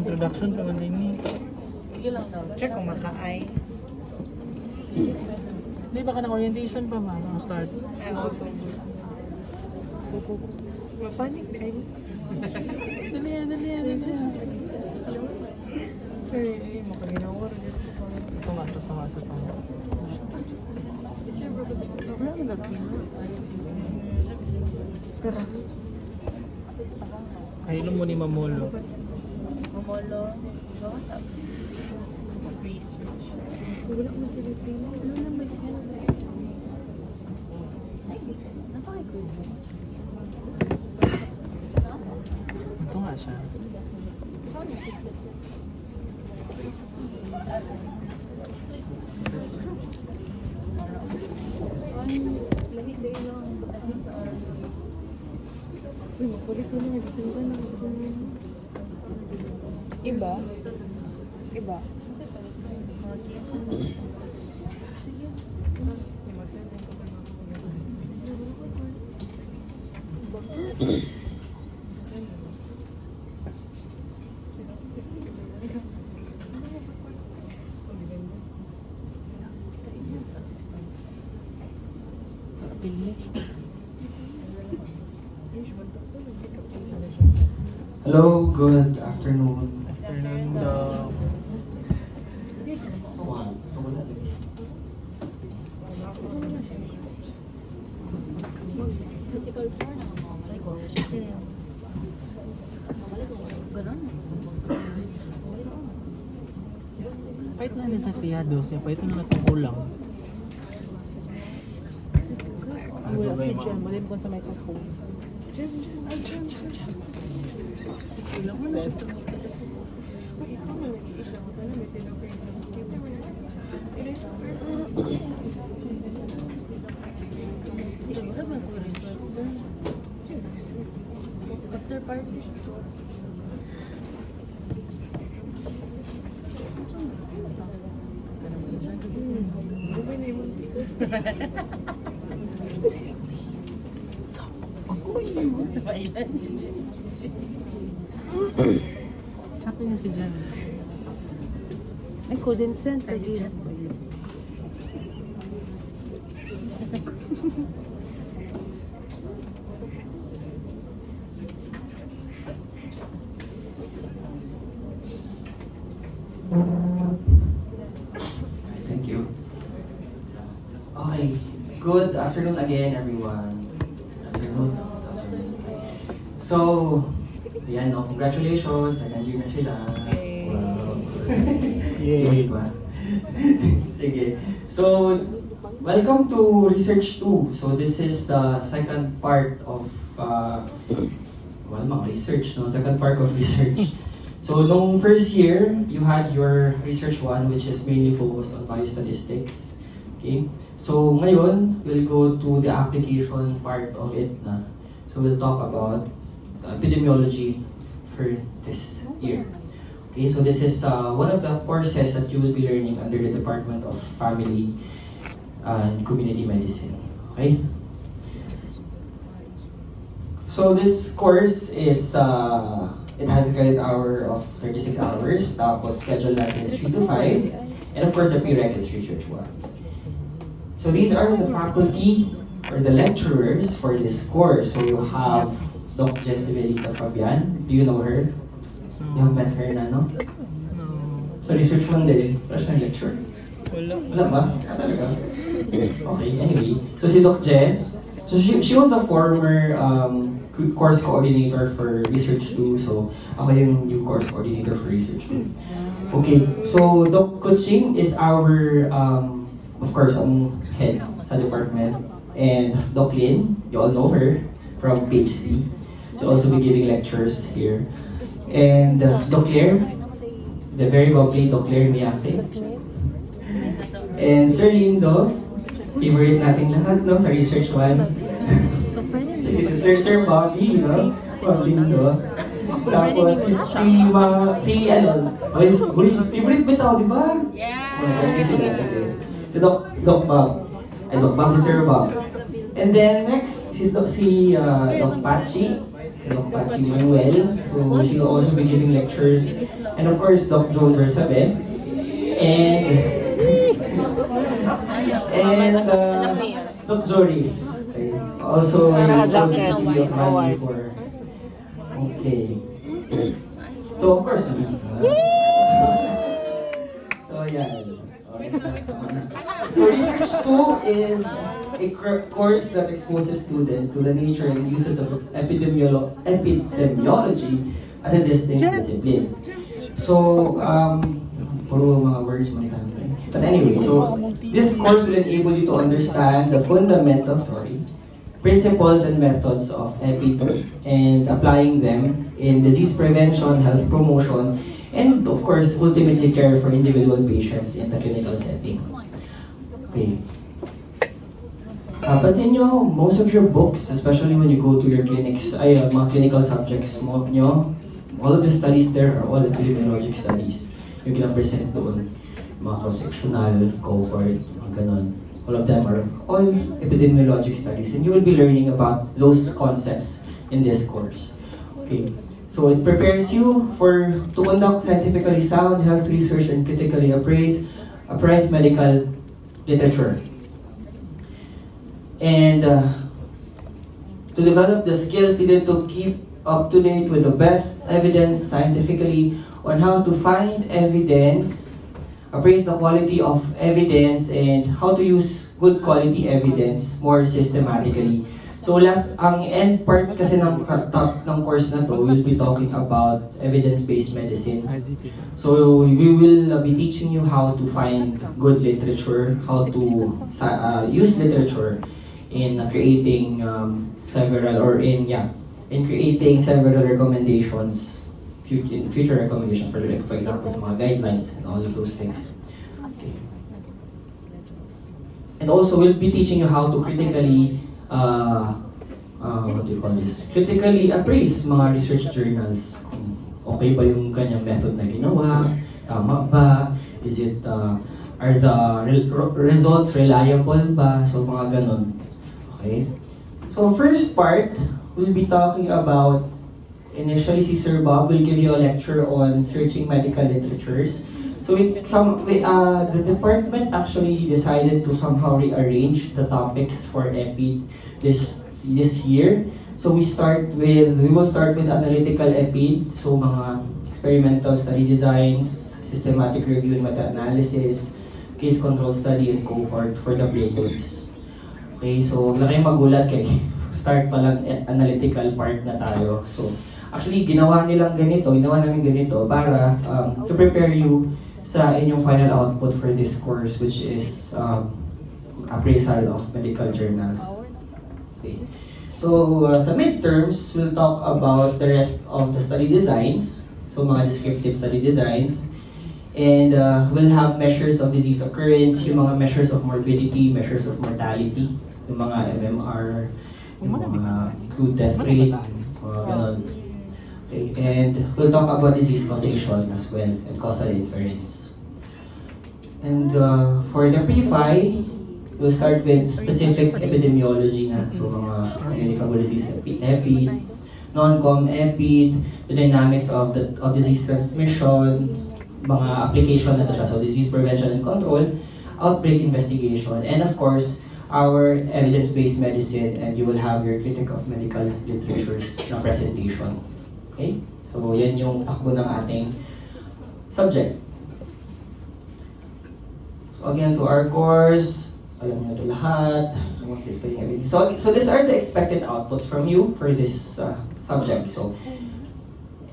introduction pa man din ni. Sige lang daw. Check kung maka-ay. Di ba ka ng orientation pa ma? Ang start. Mapanik di ay. Dali yan. Ay, makaginawar. Pumasok. Wala na lang. Kahilom mo ni Mamolo. Mamolo. Bawas up. Research. Wala ko man sila pino. Ano na may ay, napaka-quiz mo. Ito nga siya. Lahi day lang sa oras. Uy, makulit ko na. Iba? Iba? Hello, good afternoon. Afternoon daw. Physical store na ako. Malay ko. Ganon. Pahit na din sa kriyados niya. Pahit na itong kulang. Wala si Jem. Wala mo sa microphone. Jem. Kulang mo na. After party. Chat niya si Jan. Ay, couldn't send lagi. Thank you. Okay. Good afternoon again, everyone. Afternoon. So, ayan, no, congratulations. Second year na sila. Wow. Yay. Diba? Sige. So, welcome to Research 2. So, this is the second part of, mga research, no? Second part of research. So, nung first year, you had your Research 1, which is mainly focused on biostatistics. Okay? So, ngayon, we'll go to the application part of it na. So, we'll talk about epidemiology for this year. Okay, so this is one of the courses that you will be learning under the Department of Family and Community Medicine. Okay? So this course is, it has a credit hour of 36 hours, tapos schedule natin is 3 to 5, and of course the prereq is Research 1. So these are the faculty or the lecturers for this course. So you have Doc Jessivelita Fabian. Do you know her? You have met her na, no? No. So research 1 din. Wala siyang lecture. Wala. Wala ba? Talaga? Okay, anyway. So si Doc Jess, so she was a former course coordinator for Research 2. So ako yung new course coordinator for Research 2. Okay, so Doc Kuching is our, of course, head sa department. And Doc Lin, you all know her from PHC. She'll also be giving lectures here. And Doc Claire, the very bubbly Doc Claire Miyake. And Sir Lindo, favorite nating lahat, no, sa Research 1. Si Sir Bobby, no? Bobby Lindo. Tapos favorite bitaw, di ba? Yeah! Si Doc Bob. Ay, Doc Bob, si Sir Bob. And then next, si Doc Pachi. Doc Patsy Manuel. So she'll also be giving lectures. And of course, Doc Joan Versabe. And Doc Joris. Okay. Also, Naka-jacket. of for. Okay. So of course, so yeah. So Research 2 is a course that exposes students to the nature and uses of epidemiology as a distinct discipline. So, puro mga words mo ni Kanto. But anyway, so this course will enable you to understand the fundamental, principles and methods of EPID and applying them in disease prevention, health promotion, and of course, ultimately care for individual patients in the clinical setting. Okay. Pansin nyo, most of your books, especially when you go to your clinics, mga clinical subjects mo nyo, all of the studies there are all epidemiologic studies. Yung kina-present doon, mga cross-sectional, cohort, mga ganun. All of them are all epidemiologic studies, and you will be learning about those concepts in this course. Okay. So it prepares you to conduct scientifically sound health research and critically appraise medical literature. And to develop the skills needed to keep up to date with the best evidence scientifically on how to find evidence, appraise the quality of evidence, and how to use good quality evidence more systematically. So ang end part kasi ng course na to, we'll be talking about evidence-based medicine. So we will be teaching you how to find good literature, how to use literature in creating creating several recommendations, future recommendations for example, sa mga guidelines and all of those things. Okay. And also we'll be teaching you how to critically critically appraise mga research journals. Kung okay ba yung kanyang method na ginawa, tama ba, are the results reliable ba, so mga ganun. Okay? So first part, we'll be talking about, initially si Sir Bob will give you a lecture on searching medical literatures. So the department actually decided to somehow rearrange the topics for EPID this year. So we will start with analytical EPID, so mga experimental study designs, systematic review and meta-analysis, case control study and cohort for the breakouts. Okay, so wala kayong magulat start pa lang analytical part na tayo. So actually ginawa namin ganito para to prepare you sa inyong final output for this course, which is appraisal of medical journals. Okay. So sa midterms, we'll talk about the rest of the study designs, so mga descriptive study designs, and we'll have measures of disease occurrence, yung mga measures of morbidity, measures of mortality, yung mga MMR, yung mga crude death rate, ganun. Okay, and we'll talk about disease causation as well, and causal inference. And for the pre-fi, we'll start with specific epidemiology na, so mga communicable disease EPID, non-com EPID, the dynamics of disease transmission, mga application na to siya, so disease prevention and control, outbreak investigation, and of course, our evidence-based medicine, and you will have your critic of medical literatures na presentation. Okay? So, yan yung takbo ng ating subject. So, again, to our course, alam niyo ito lahat. So, these are the expected outputs from you for this subject. So,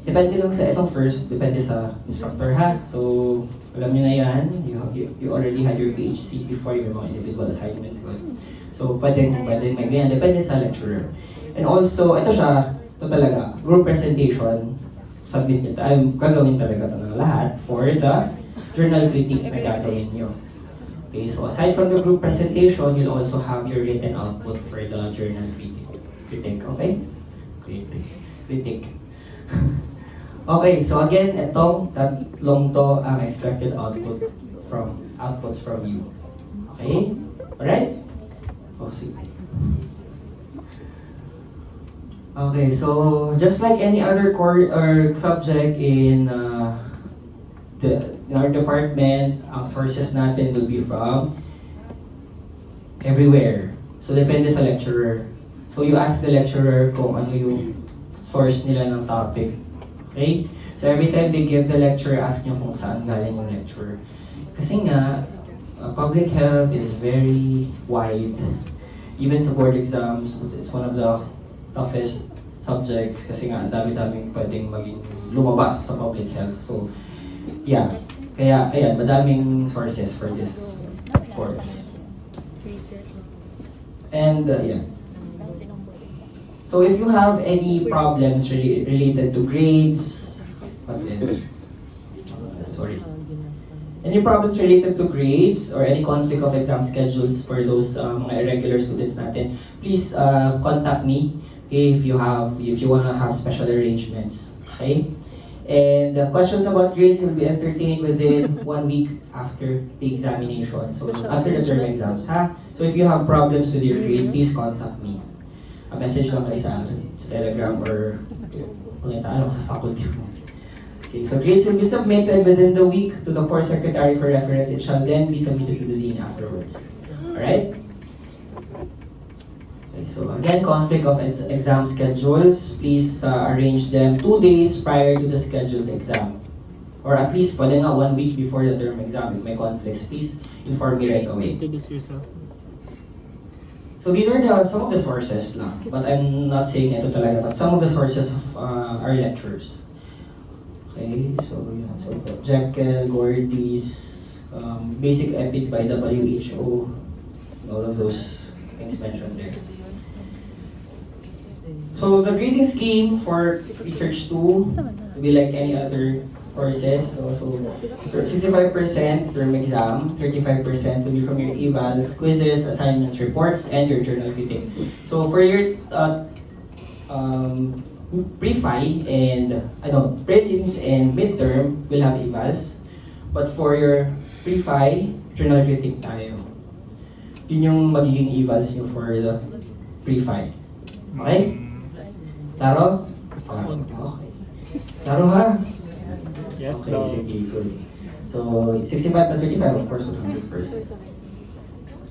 depende lang sa itong first, depende sa instructor ha. So, alam niyo na yan. You already had your PHC before your mga individual assignments. So, pwede may ganyan. Depende sa lecturer. And also, ito talaga, group presentation, submit nyo. Gagawin talaga ito ng lahat for the journal critique na gagawin nyo. Okay, so aside from the group presentation, you'll also have your written output for the journal critique. Okay? Critique. Okay, so again, itong tatlong to ang expected outputs from you. Okay? Alright? Oh, sige. Okay, so just like any other core or subject in our department, ang sources natin will be from everywhere. So depende sa lecturer. So you ask the lecturer kung ano yung source nila ng topic. Okay? So every time they give the lecture, ask nyo kung saan galing yung lecture. Kasi nga, public health is very wide. Even sa board exams, it's one of the toughest subjects kasi nga ang dami-daming pwedeng maging lumabas sa public health. So, yeah. Kaya, ayan, madaming sources for this course. And, yeah. So, if you have any problems related to grades, what else? Sorry. Any problems related to grades or any conflict of exam schedules for those mga irregular students natin, please contact me. Okay, if you wanna have special arrangements. Okay, and questions about grades will be entertained within 1 week after the examination. So after the term exams, ha. So if you have problems with your grade, please contact me. A message lang kayo sa Telegram or punta sa faculty mo. Okay, so grades will be submitted within the week to the course secretary for reference. It shall then be submitted to the dean afterwards. Alright? Okay, so again, conflict of exam schedules, please arrange them 2 days prior to the scheduled exam. Or at least pwede nga 1 week before the term exam. If may conflicts, please inform me right away. Introduce yourself. So these are some of the sources lang. But I'm not saying ito talaga, but some of the sources of our lectures. Okay, so yeah, so Jekyll, Gordy's, basic EPID by WHO, all of those things mentioned there. So the grading scheme for Research 2 will be like any other courses. So 65% term exam, 35% will be from your evals, quizzes, assignments, reports, and your journal critic. So for your pre-fi and prelims and midterm will have evals, but for your pre-fi, journal critic tayo. Yun yung magiging evals nyo for the pre-fi. Okay? Klaro? Okay. Klaro ha? Yes, okay, no. sige, good. So 65 plus 35, of course, 100%.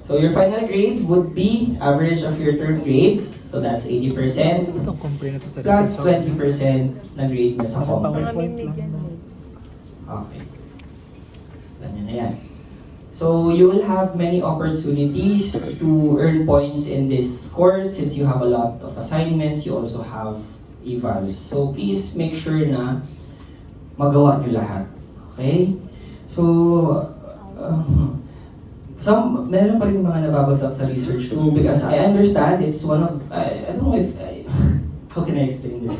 So your final grade would be average of your term grades. So that's 80%. Itong compare na to sa Plus research. 20% na grade mo sa compare. PowerPoint lang. Okay. Ganyan na yan. So you will have many opportunities to earn points in this course since you have a lot of assignments. You also have evals. So please make sure na magawa nyo lahat. Okay? So, meron pa rin mga nababagsak sa research too because I understand it's one of, I don't know if, how can I explain this?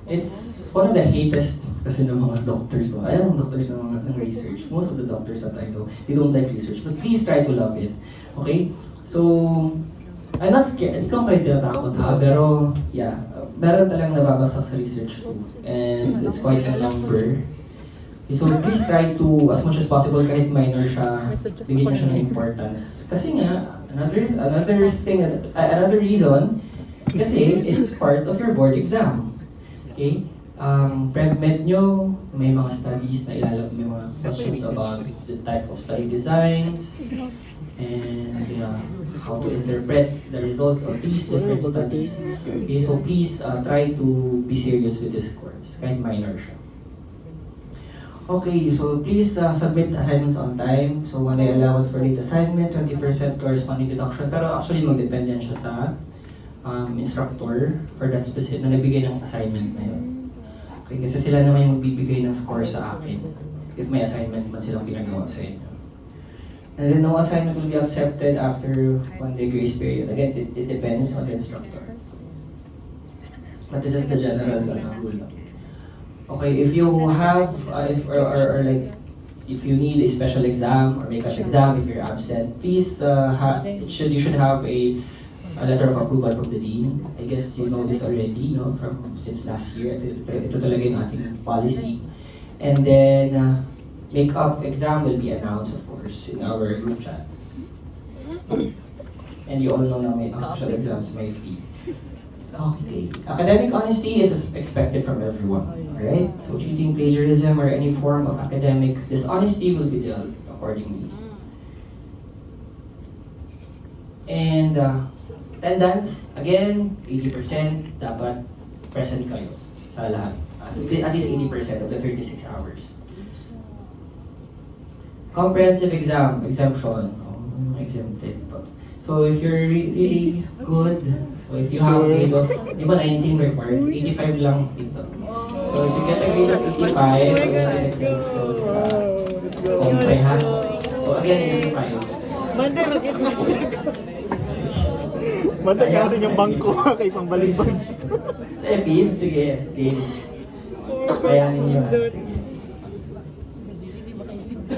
It's one of the hatest kasi ng mga doctors. So, ayaw ng doctors ng research. Most of the doctors that I know, they don't like research. But please try to love it. Okay? So, I'm not scared. Ikaw kayo tinatakot ha, pero yeah, meron talagang nababagsak sa research too. And it's quite a number. So please try to, as much as possible, kahit minor siya, bigyan niyo siya ng importance. Kasi nga, another thing, another reason, kasi it's part of your board exam. Okay? PrevMed nyo, may mga studies na ilalagay, may mga questions about the type of study designs, and how to interpret the results of these different studies. Okay, so please try to be serious with this course, kahit minor siya. Okay, so please submit assignments on time. So one day allowance for late assignment, 20% corresponding deduction. Pero actually mag-depend yan siya sa instructor for that specific na nagbigay ng assignment na yun. Okay, kasi sila naman yung magbibigay ng score sa akin if may assignment man silang pinagawa sa inyo. And then no assignment will be accepted after 1 day grace period. Again, it depends on the instructor. But this is the general rule. Okay, if you have, if you need a special exam or makeup exam, if you're absent, please, you should have a letter of approval from the dean. I guess you know this already, no? From since last year, ito talaga yung ating policy. And then, makeup exam will be announced, of course, in our group chat. And you all know na may special exams may be. Okay. Academic honesty is expected from everyone. Alright? So cheating, plagiarism, or any form of academic dishonesty will be dealt accordingly. And attendance, again, 80% dapat present kayo sa lahat. At least 80% of the 36 hours. Comprehensive exam, exemption. Exempted pa. So if you're really good, so if you have a grade of, di ba 19 required, 85 lang dito. So if you get a grade of 85, you'll get an exemption sa compre, ha? So again, 85. Monday, mag-it. Bantay ka kasi yung bangko kay pambalibag. Sa EPID, sige, game. Kayanin nyo.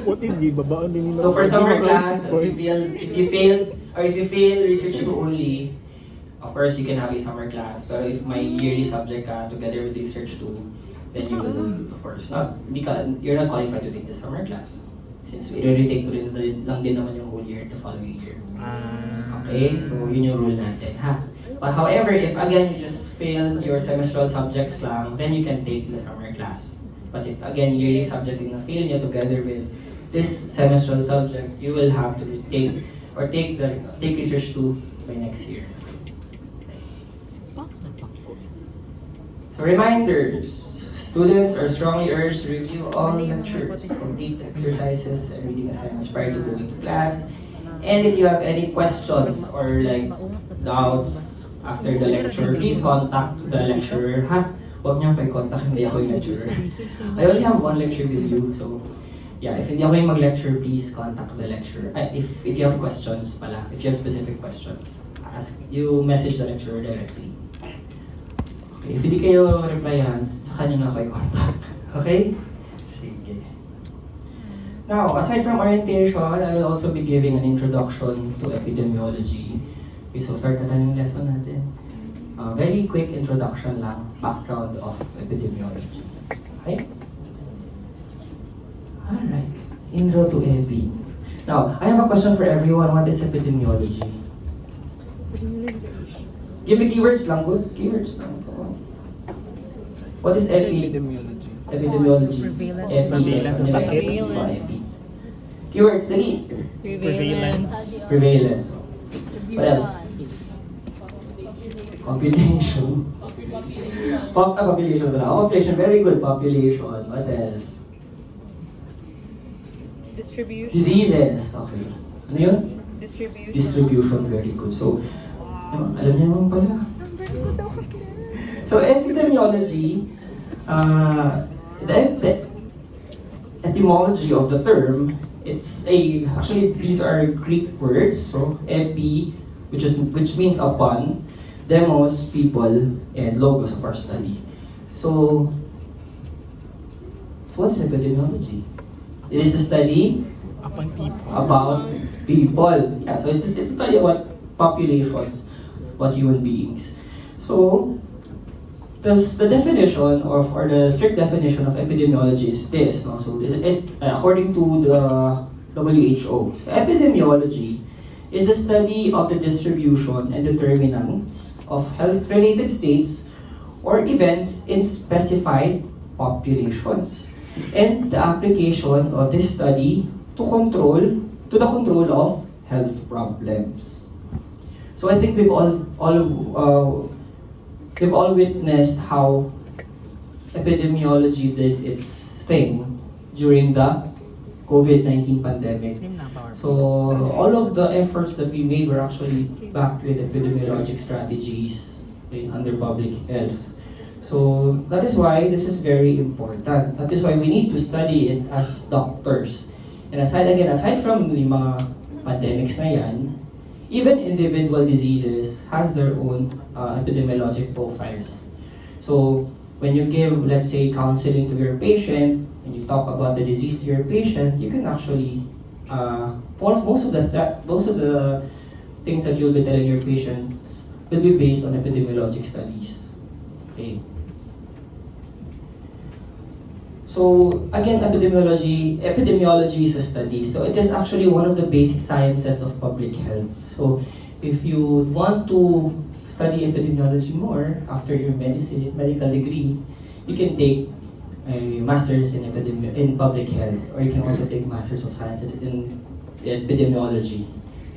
What if di babaan din nila? So for summer class, if you fail research 2 only, of course you can have a summer class. Pero if may yearly subject ka together with research 2, then you will, of course, you're not qualified to take the summer class. Since i-retake lang din naman yung whole year the following year. Okay, so yun yung rule natin, ha? But however, if again you just fail your semestral subjects lang, then you can take the summer class. But if again yearly subject yung na-fail nyo together with this semestral subject, you will have to take research 2 by next year. So reminders. Students are strongly urged to review all lectures, complete exercises, and reading assignments prior to going to class. And if you have any questions or like doubts after the lecture, please contact the lecturer, ha? Huwag niyo pa i-contact, hindi ako yung lecturer. I only have one lecture with you, so yeah, if hindi ako yung mag-lecture, please contact the lecturer. If you have questions pala, if you have specific questions, message the lecturer directly. Okay, if hindi kayo replyan, sa kanya na kayo contact. Okay? Sige. Now, aside from orientation, I will also be giving an introduction to epidemiology. Okay, so start na tayo yung lesson natin. Very quick introduction lang, background of epidemiology. Okay? Alright, intro to epi. Now, I have a question for everyone. What is epidemiology? Give me keywords lang, good? Keywords lang. What is epi? Epidemiology. Epidemiology. Prevalence sa sakit. Keywords, dali. Prevalence. Prevalence. What else? Population. Population pala. Population, very good. Population. What else? Distribution. Diseases. Okay. Ano yun? Distribution. Distribution, very good. So, alam niyo naman pala. So, epidemiology, the etymology of the term, actually these are Greek words. So, epi, which means upon, demos, people, and logos of our study. So what is epidemiology? It is the study Upon people. about people. Yeah, so it's a study about populations, about human beings. So the definition or the strict definition of epidemiology is this. No? So according to the WHO, epidemiology is the study of the distribution and determinants of health-related states or events in specified populations, and the application of this study to the control of health problems. So I think we've all witnessed how epidemiology did its thing during the COVID-19 pandemic. So all of the efforts that we made were actually backed with epidemiologic strategies under public health. So that is why this is very important. That is why we need to study it as doctors. And aside from the mga pandemics na yan, even individual diseases has their own epidemiologic profiles. So when you give, let's say, counseling to your patient, and you talk about the disease to your patient, you can actually most of the things that you'll be telling your patients will be based on epidemiologic studies. Okay. So again, epidemiology is a study. So it is actually one of the basic sciences of public health. So if you want to study epidemiology more after your medical degree, you can take a master's in public health, or you can also take Masters of Science in epidemiology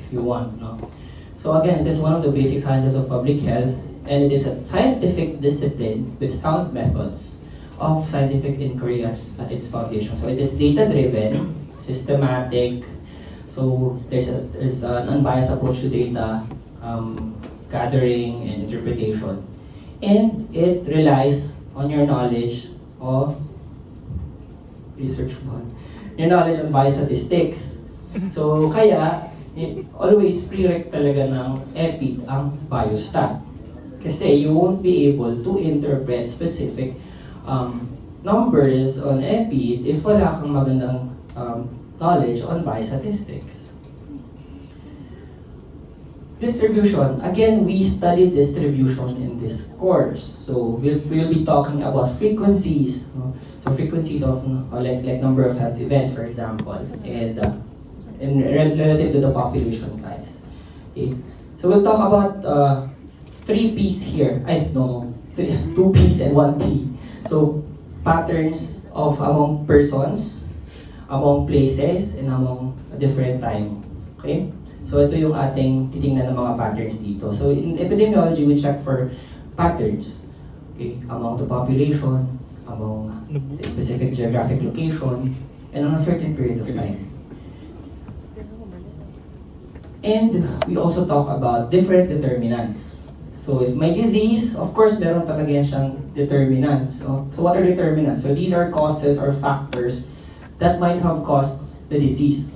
if you want. No? So again, it is one of the basic sciences of public health, and it is a scientific discipline with sound methods of scientific inquiry at its foundation. So it is data-driven, systematic. So there's an unbiased approach to data gathering and interpretation, and it relies on your knowledge of research one, your knowledge on biostatistics. So kaya always prereq talaga ng EPID ang biostat. Kasi you won't be able to interpret specific numbers on EPID if wala kang magandang knowledge on biostatistics. Distribution. Again, we studied distribution in this course. So we'll be talking about frequencies. No? So frequencies of like number of health events, for example, and relative to the population size. Okay. So we'll talk about 3 P's here. 2 P's and 1 P. So patterns of among persons, among places, and among a different time. Okay? So ito yung ating titingnan ng mga patterns dito. So in epidemiology, we check for patterns, okay, among the population, among a specific geographic location, and on a certain period of time. And we also talk about different determinants. So if may disease, of course, meron talaga yan siyang determinants. So what are determinants? So these are causes or factors that might have caused the disease.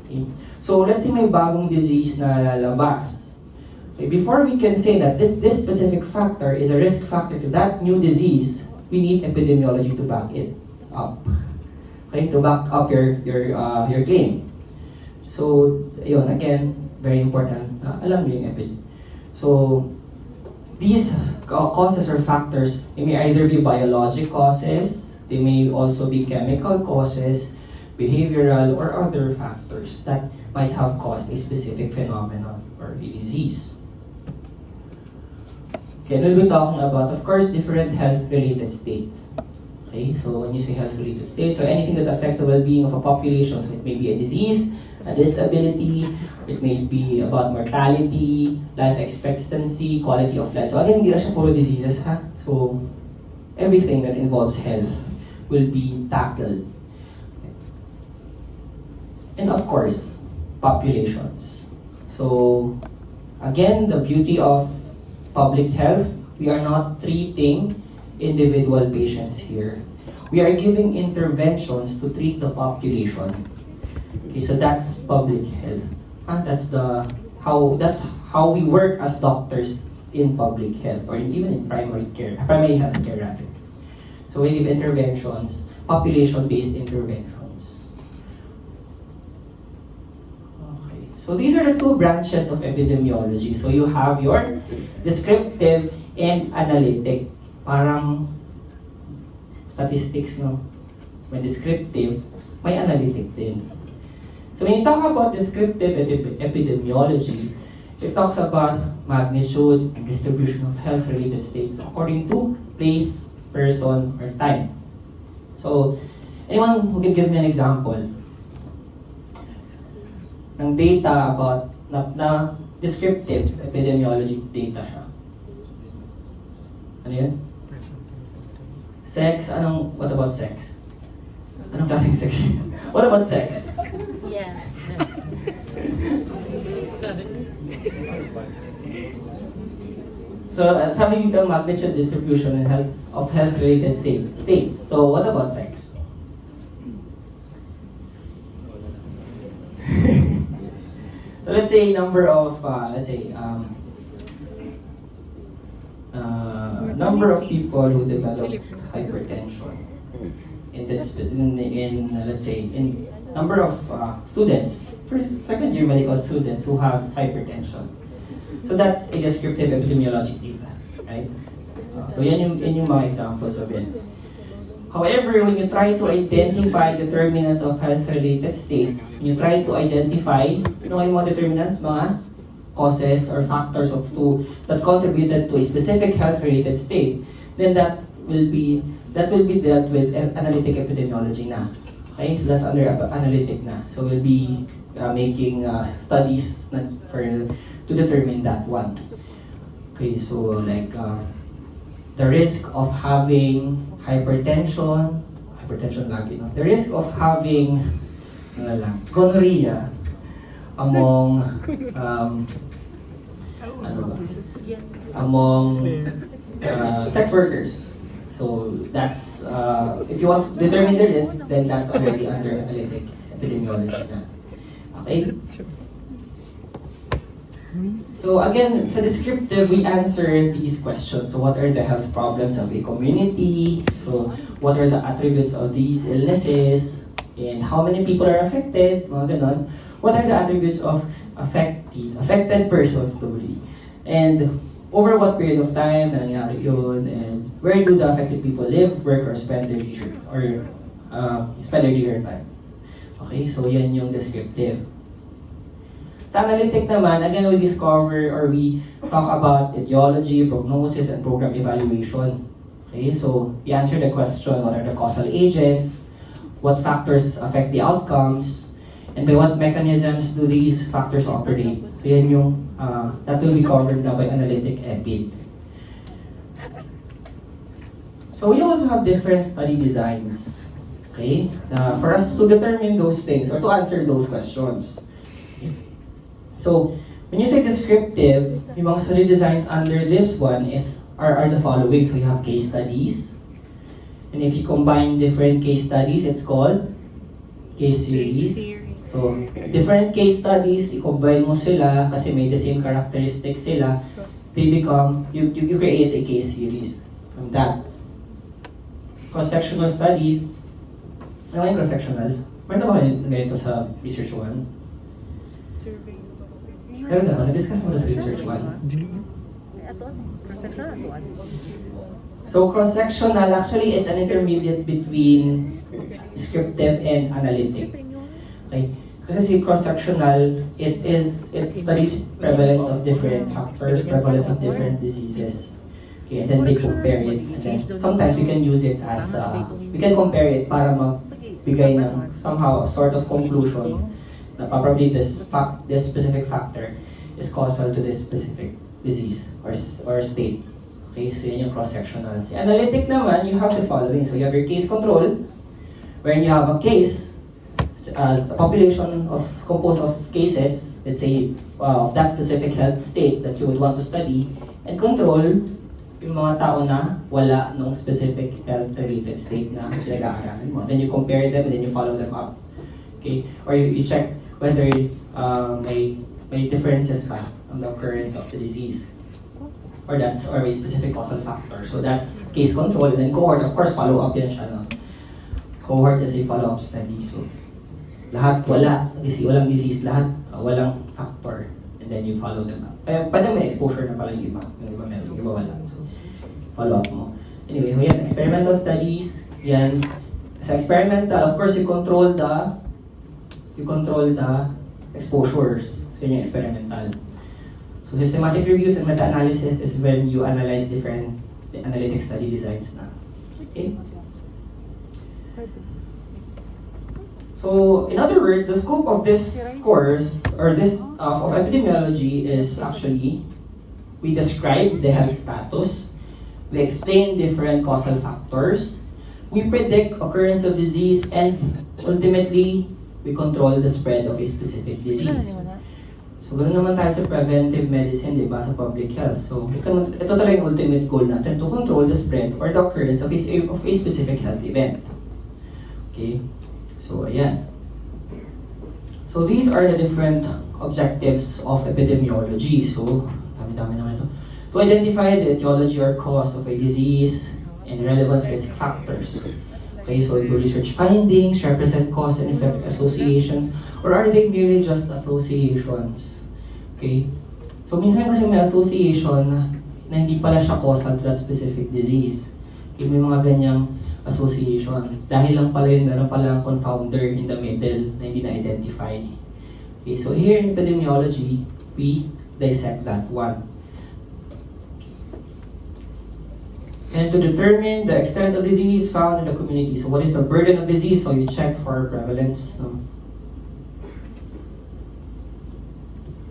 Okay? So let's say may bagong disease na lalabas. Okay, before we can say that this specific factor is a risk factor to that new disease, we need epidemiology to back it up. Okay, to back up your claim. So yun, again, very important. Alam niyo yung epid. So these causes or factors, they may either be biologic causes, they may also be chemical causes, behavioral, or other factors that might have caused a specific phenomenon or a disease. Okay, we'll be talking about, of course, different health-related states. Okay, so when you say health-related states, so anything that affects the well-being of a population, so it may be a disease, a disability, it may be about mortality, life expectancy, quality of life. So again, hindi lang siya puro diseases, ha? So everything that involves health will be tackled. And of course, populations. So again, the beauty of public health, we are not treating individual patients here. We are giving interventions to treat the population. Okay, so that's public health. And that's how we work as doctors in public health, or even in primary health care rather. So we give interventions, population-based interventions. Okay, so these are the 2 branches of epidemiology. So you have your descriptive and analytic. Parang statistics, no? May descriptive, may analytic din. So when you talk about descriptive epidemiology, it talks about magnitude and distribution of health-related states according to place, person, or time. So, anyone who can give me an example ng data about na descriptive epidemiology data siya? Ano yun? Sex? What about sex? Anong klaseng sex? What about sex? Yeah. So, sabi dito magnitude distribution and health-related states. So, what about sex? So, let's say number of number of people who develop hypertension in number of students, second year medical students who have hypertension. So that's a descriptive epidemiology data, right? So yan yung mga examples of it. However, when you try to identify determinants of health-related states, when you try to identify, yung mga determinants, mga causes or factors that contributed to a specific health-related state, then that will be dealt with analytic epidemiology na. Okay, so that's under analytic na. So we'll be making studies to determine that one. Okay, so like the risk of having hypertension lagi, no? The risk of having gonorrhea among sex workers. So that's if you want to determine the risk, then that's already under analytic epidemiology na. Okay? So again, sa descriptive, we answer these questions. So what are the health problems of a community? So what are the attributes of these illnesses? And how many people are affected? Mga ganon. What are the attributes of affected persons totally? And over what period of time na nangyari yun? And where do the affected people live, work, or spend their leisure time? Okay, so yan yung descriptive. Sa analytic naman, again, we discover or we talk about etiology, prognosis, and program evaluation. Okay, so we answer the question, what are the causal agents, what factors affect the outcomes, and by what mechanisms do these factors operate. So yan yung, that will be covered now by analytic EPID. So we also have different study designs, okay, for us to determine those things or to answer those questions. So, when you say descriptive, yung mga study designs under this one are the following. So, you have case studies. And if you combine different case studies, it's called case series. So, different case studies, i-combine mo sila kasi may the same characteristics sila. They become, you create a case series from that. Cross-sectional studies. Ano ba yung cross-sectional? Meron ba kayo ganito sa Research 1? Survey. Pero naman, na-discuss mo na sa Research 1. So, cross-sectional, actually, it's an intermediate between descriptive and analytic. Okay? Kasi si cross-sectional, it studies prevalence of different factors, prevalence of different diseases. Okay, and then they compare it. And then sometimes we can use it as, we can compare it para magbigay ng somehow a sort of conclusion na probably this specific factor is causal to this specific disease or state. Okay, so yun yung cross-sectional. Si analytic naman, you have the following. So you have your case control, wherein you have a case, a population composed of cases, let's say, of that specific health state that you would want to study, and control, yung mga tao na wala nung specific health-related state na pinag-aaralan mo. Then you compare them and then you follow them up. Okay, or you check whether may differences pa on the occurrence of the disease. Or a specific causal factor. So that's case control. And then cohort, of course, follow-up yan siya. No? Cohort is a follow-up study. So lahat walang disease, lahat walang factor. And then you follow them up. Pwede may exposure na pala yung iba. Yung iba meron, yung iba wala. So follow-up mo. Anyway, so yan, experimental studies. Yan. Sa experimental, of course, you control the exposures. So yun yung experimental. So systematic reviews and meta-analysis is when you analyze different analytic study designs na. Okay? So in other words, the scope of this course or this of epidemiology is actually we describe the health status, we explain different causal factors, we predict occurrence of disease, and ultimately we control the spread of a specific disease. So, ganoon naman tayo sa preventive medicine, di ba, sa public health. So, ito talaga yung ultimate goal natin, to control the spread or the occurrence of a specific health event. Okay? So, ayan. So, these are the different objectives of epidemiology. So, dami-dami naman ito. To identify the etiology or cause of a disease and relevant risk factors. Okay, so do research findings, represent cause and effect associations, or are they merely just associations? Okay, so minsan kasi may association na hindi pala siya causal to that specific disease. Okay, may mga ganyang association. Dahil lang pala yun, meron palang confounder in the middle na hindi na-identify. Okay, so here in epidemiology, we dissect that one. And to determine the extent of disease found in the community. So what is the burden of disease? So you check for prevalence. No?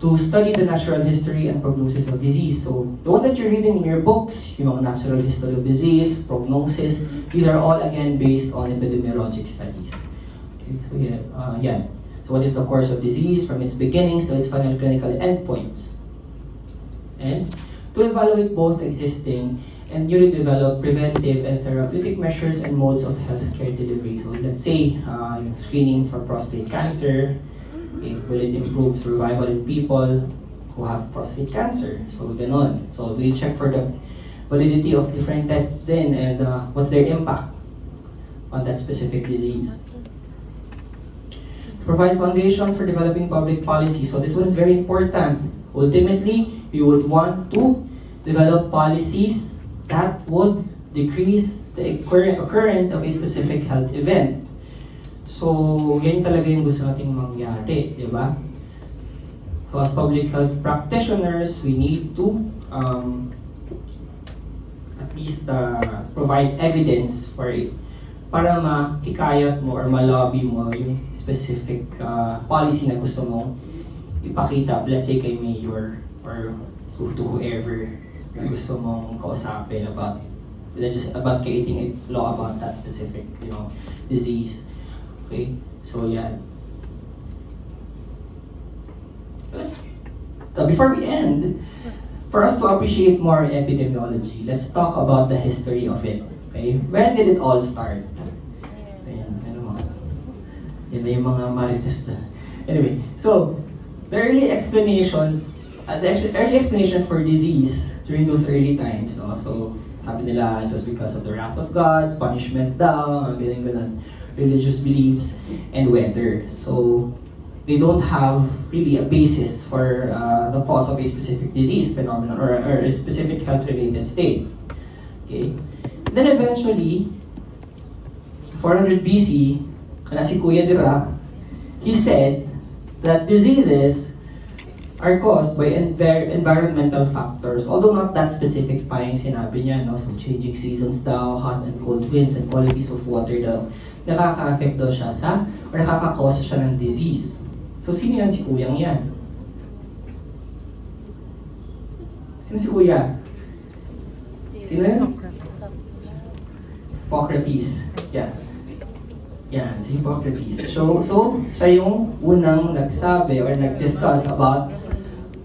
To study the natural history and prognosis of disease. So the one that you're reading in your books, natural history of disease, prognosis, these are all again based on epidemiologic studies. Okay, so yeah. So what is the course of disease from its beginnings to its final clinical endpoints? And to evaluate both existing and newly developed preventive and therapeutic measures and modes of healthcare delivery. So let's say screening for prostate cancer, will it improve survival in people who have prostate cancer? So ganon. So we check for the validity of different tests then and what's their impact on that specific disease. Provide foundation for developing public policy. So this one is very important. Ultimately, we would want to develop policies that would decrease the occurrence of a specific health event. So, yan talaga yung gusto nating mangyari, di ba? So, as public health practitioners, we need to at least provide evidence for it para ma-hikayat mo or ma-lobby mo yung specific policy na gusto mong ipakita. Let's say kay mayor or to whoever na gusto mong kausapin about creating a law about that specific, disease. Okay, so yeah. Before we end, for us to appreciate more epidemiology, let's talk about the history of it. Okay, when did it all start? Ayan, yan na yung mga marites na. Anyway, so the early explanations, the early explanation for disease during those early times, so sabi nila it was because of the wrath of gods, punishment daw, ganun, religious beliefs, and weather. So they don't have really a basis for the cause of a specific disease phenomenon or a specific health-related state. Okay. Then eventually, 400 BC, kana si Kuya Dirac, he said that diseases are caused by environmental factors, although not that specific pa yung sinabi niya, no? So changing seasons daw, hot and cold winds, and qualities of water daw, nakaka-affect daw siya or nakaka-cause siya ng disease. So sino yan si Kuyang yan? Sino si Kuya? Sino yan? Hippocrates. Yeah. Yan, si Hippocrates. So siya yung unang nagsabi or nag-discuss about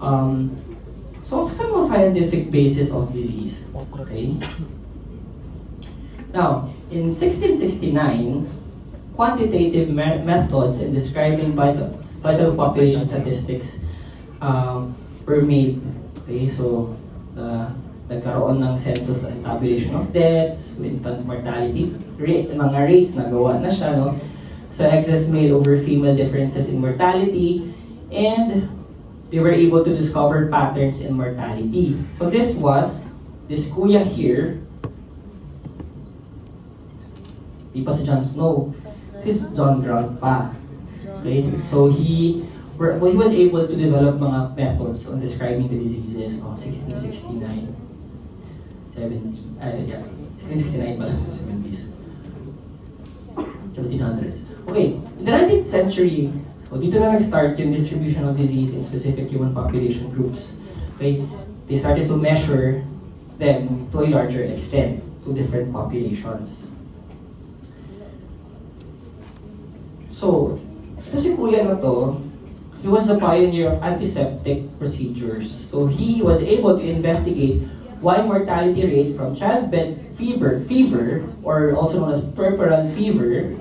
some scientific basis of disease. Okay? Now, in 1669, quantitative methods in describing vital population statistics were made. Okay, so nagkaroon ng census and tabulation of deaths, infant mortality rate, mga rates nagawa na siya, no? So excess male over female differences in mortality, and they were able to discover patterns in mortality. So this kuya here, di pa si John Snow, this is John Grant pa. Okay? So he was able to develop mga methods on describing the diseases of 1669, 1669 pala, 70s, 1700s. Okay, in the 19th century, so dito na nag-start yung distribution of disease in specific human population groups. Okay, they started to measure them to a larger extent to different populations. So, ito si Kuya na to, he was the pioneer of antiseptic procedures. So he was able to investigate why mortality rate from childbed fever, or also known as puerperal fever,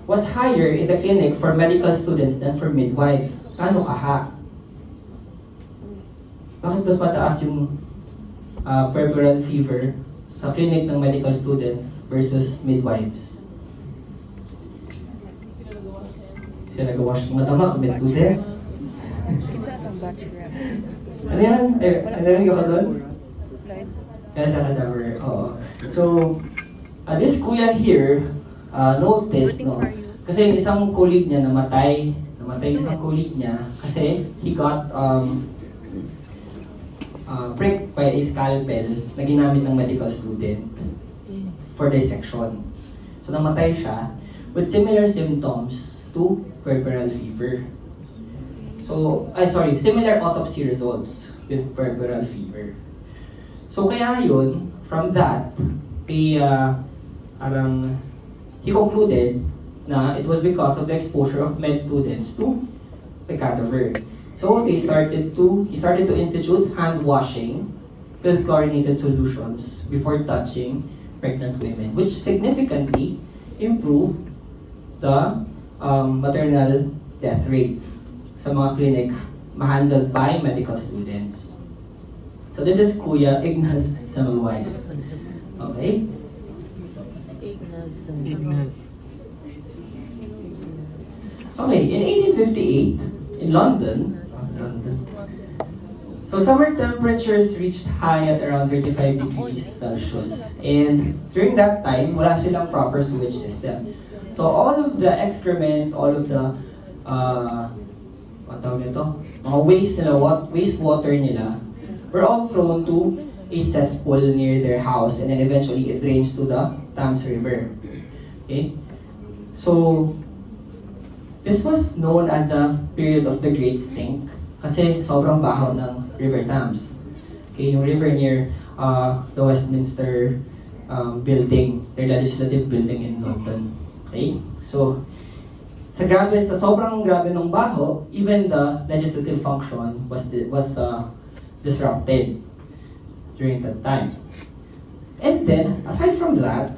was higher in the clinic for medical students than for midwives. Ano kaha? Bakit mas mataas yung puerperal fever sa clinic ng medical students versus midwives? Sila nag-wash ng matamak, med students? Kita itong batch rep. Ano yan? Ano yan ka doon? Applied. Kaya sa cadaver, oo. So, this kuya here, noticed, no? Kasi yung isang colleague niya namatay isang colleague niya kasi he got pricked by a scalpel na ginamit ng medical student for dissection. So namatay siya with similar symptoms to puerperal fever. So, similar autopsy results with puerperal fever. So kaya yun, from that, he concluded na it was because of the exposure of med students to the cadaver. So he started to institute hand washing with chlorinated solutions before touching pregnant women, which significantly improved the maternal death rates sa mga clinic handled by medical students. So this is Kuya Ignas Semmelweis. Okay? Ignas. Okay, in 1858, in London, so summer temperatures reached high at around 35 degrees Celsius. And during that time, wala silang proper sewage system. So all of the excrements, all of the, mga wastewater nila, were all thrown to a cesspool near their house, and then eventually it drains to the Thames River. Okay? So, this was known as the period of the Great Stink kasi sobrang baho ng River Thames. Okay, yung river near the Westminster building, their legislative building in London. Okay? So, sa sobrang grabe ng baho, even the legislative function was disrupted during that time. And then, aside from that,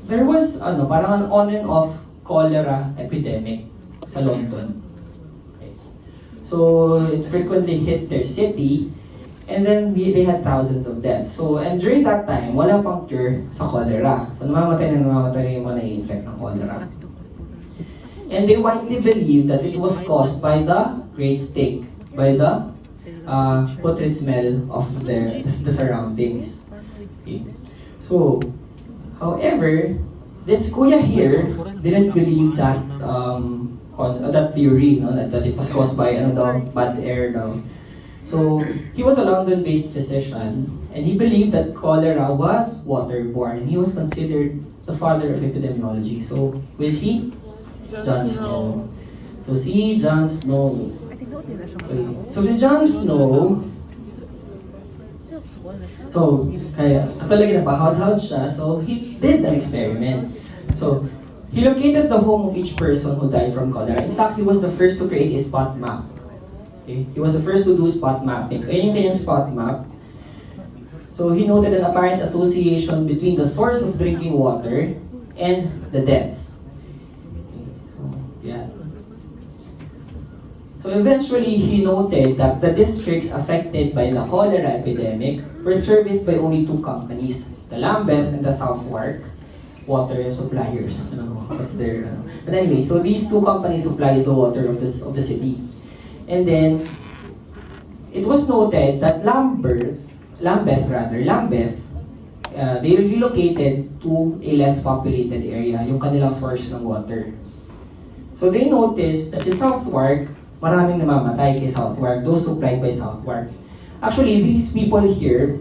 there was parang an on and off cholera epidemic sa London. Okay. So it frequently hit their city, and then they had thousands of deaths. So, and during that time, wala pang cure sa cholera. So namamatay yung mga na-infect ng cholera. And they widely believe that it was caused by the Great Stink, by the putrid smell of the surroundings. Okay. So, however, this kuya here didn't believe that that theory, that it was caused by bad air daw. So he was a London-based physician, and he believed that cholera was waterborne. He was considered the father of epidemiology. So who is he? John Snow. So si John Snow. Okay. So si John Snow. So, kaya talaga napahawad-hawad siya, so he did an experiment. So, he located the home of each person who died from cholera. In fact, he was the first to create a spot map. Okay? He was the first to do spot mapping. So, yun yung kanyang spot map. So, he noted an apparent association between the source of drinking water and the deaths. Okay. So, yeah. So eventually, he noted that the districts affected by the cholera epidemic were serviced by only two companies, the Lambeth and the Southwark water suppliers. What's their, But anyway, so these two companies supplies the water of the city. And then, it was noted that Lambeth, they relocated to a less populated area, yung kanilang source ng water. So they noticed that the Southwark, maraming namamatay kay Southwark, those supplied by Southwark. Actually, these people here,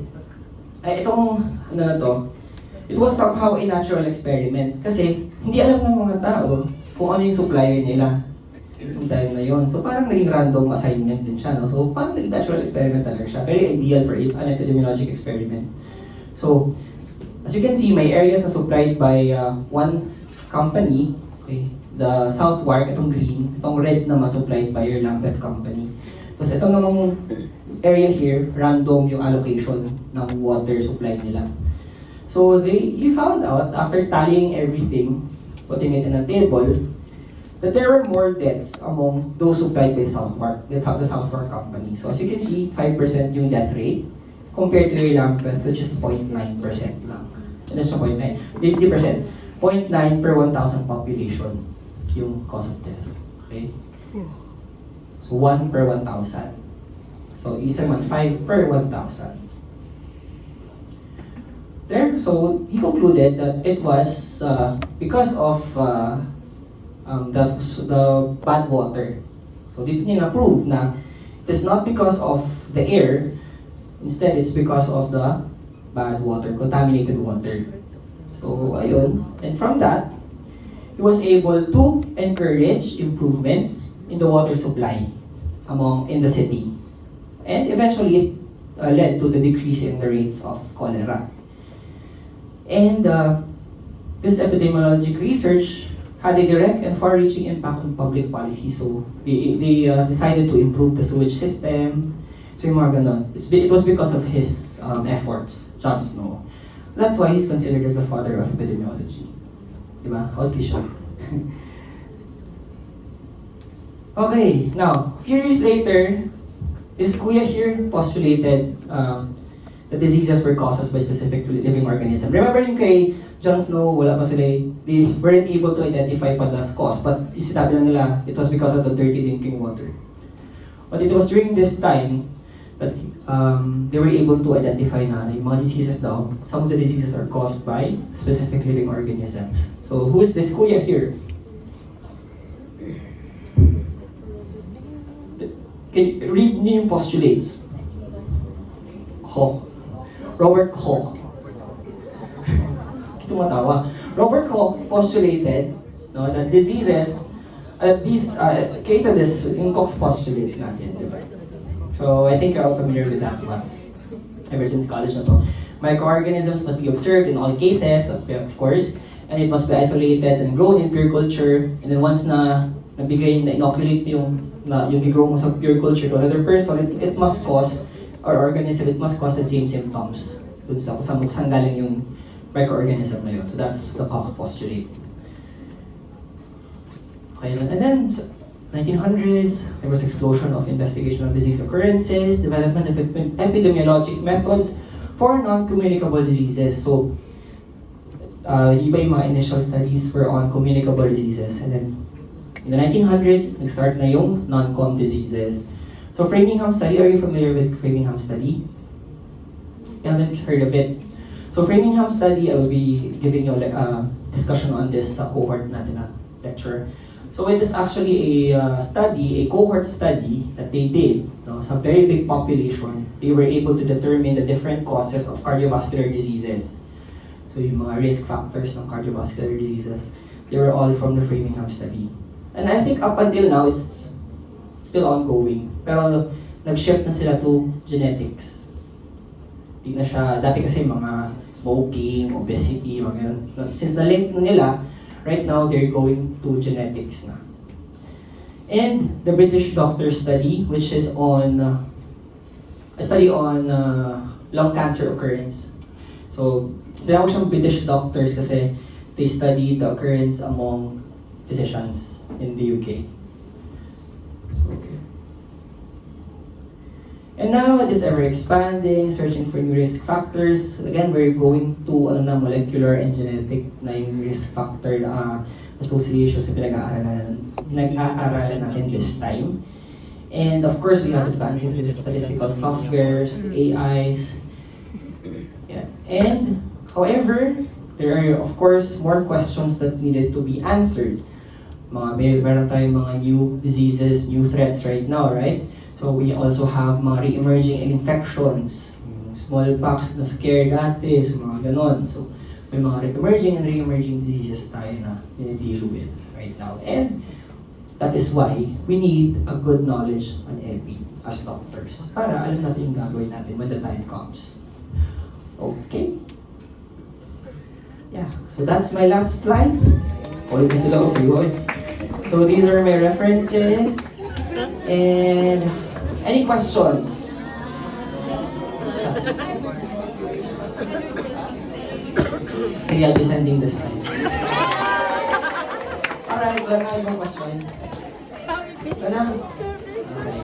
it was somehow a natural experiment. Kasi, hindi alam ng mga tao kung ano yung supplier nila yung time na yun. So, parang naging random assignment din siya. No? So, parang naging natural experiment talaga siya. Very ideal for an epidemiologic experiment. So, as you can see, may areas na supplied by one company. Okay? The Southwark, itong green, itong red naman supplied by your Lambeth company. Tapos itong namang area here, random yung allocation ng water supply nila. So he found out, after tallying everything, putting it in a table, that there were more deaths among those supplied by Southwark, the Southwark company. So as you can see, 5% yung death rate, compared to your Lambeth, which is 0.9% lang. And that's 0.9, 50%. 0.9 per 1,000 population. Yung cause of death. Okay? So 1 per 1,000. So isa man 5 per 1,000. There, so he concluded that it was because of the bad water. So dito niya na-prove na It's not because of the air, instead it's because of the bad water, contaminated water. So, ayun. And from that, he was able to encourage improvements in the water supply in the city. And eventually, it led to the decrease in the rates of cholera. And this epidemiologic research had a direct and far-reaching impact on public policy. So, they decided to improve the sewage system. So, yung mga ganon. It was because of his efforts, John Snow. That's why he's considered as the father of epidemiology. Diba? Okay siya. Okay, now, a few years later, this kuya here postulated that diseases were caused by specific living organisms. Remember yung kay Jon Snow, wala pa sila, they weren't able to identify pa the cause, but sinabi na nila, it was because of the dirty drinking water. But it was during this time that they were able to identify na yung mga diseases daw, some of the diseases are caused by specific living organisms. So, who's this kuya here? Can you read niyo yung postulates? Koch. Robert Koch. Tumatawa. Robert Koch postulated that diseases, created this yung Koch's postulate natin, diba? So I think you're all familiar with that one. Ever since college na so. Microorganisms must be observed in all cases, of course, and it must be isolated and grown in pure culture. And then once na inoculate yung gigrow mo sa pure culture to another person, it must cause, or organism, it must cause the same symptoms dun sa kung saan galing yung microorganism na yun. So that's the Koch postulate. Okay, and then 1900s, there was explosion of investigation of disease occurrences, development of epidemiologic methods for non-communicable diseases. So, iba yung mga initial studies were on communicable diseases. And then, in the 1900s, nag-start na yung non-com diseases. So, Framingham study, are you familiar with Framingham study? You haven't heard of it? So, Framingham study, I will be giving you a discussion on this sa cohort natin na lecture. So, it is actually a cohort study that they did. Some very big population. They were able to determine the different causes of cardiovascular diseases. So, yung mga risk factors ng cardiovascular diseases, they were all from the Framingham study. And I think up until now, it's still ongoing. Pero nag-shift na sila to genetics. Di na siya, dati kasi mga smoking, obesity, mga ganun. Since na-link na nila, right now they're going to genetics na. And the British doctor study, which is on a study on lung cancer occurrence. So, tinawag siyang British doctors kasi they study the occurrence among physicians in the UK. So, okay. And now it is ever expanding, searching for new risk factors. Again, we're going to molecular and genetic na yung risk factor association sa pinag-aaralan natin this time. And of course, we have advances in statistical softwares, AIs. Yeah. And however, there are of course more questions that needed to be answered. Meron tayong mga new diseases, new threats right now, right? So we also have mga re-emerging infections, smallpox na scare dati, so mga ganon. So may mga re-emerging and re-emerging diseases tayo na deal with right now. And that is why we need a good knowledge on EPI as doctors para alam natin yung gagawin natin when the time comes. Okay? Yeah, so that's my last slide. Ulit na sila ako sa iyo. So these are my references. And any questions? Sige, I'll be sending this slide. Alright, wala na ibang question. Wala. Okay.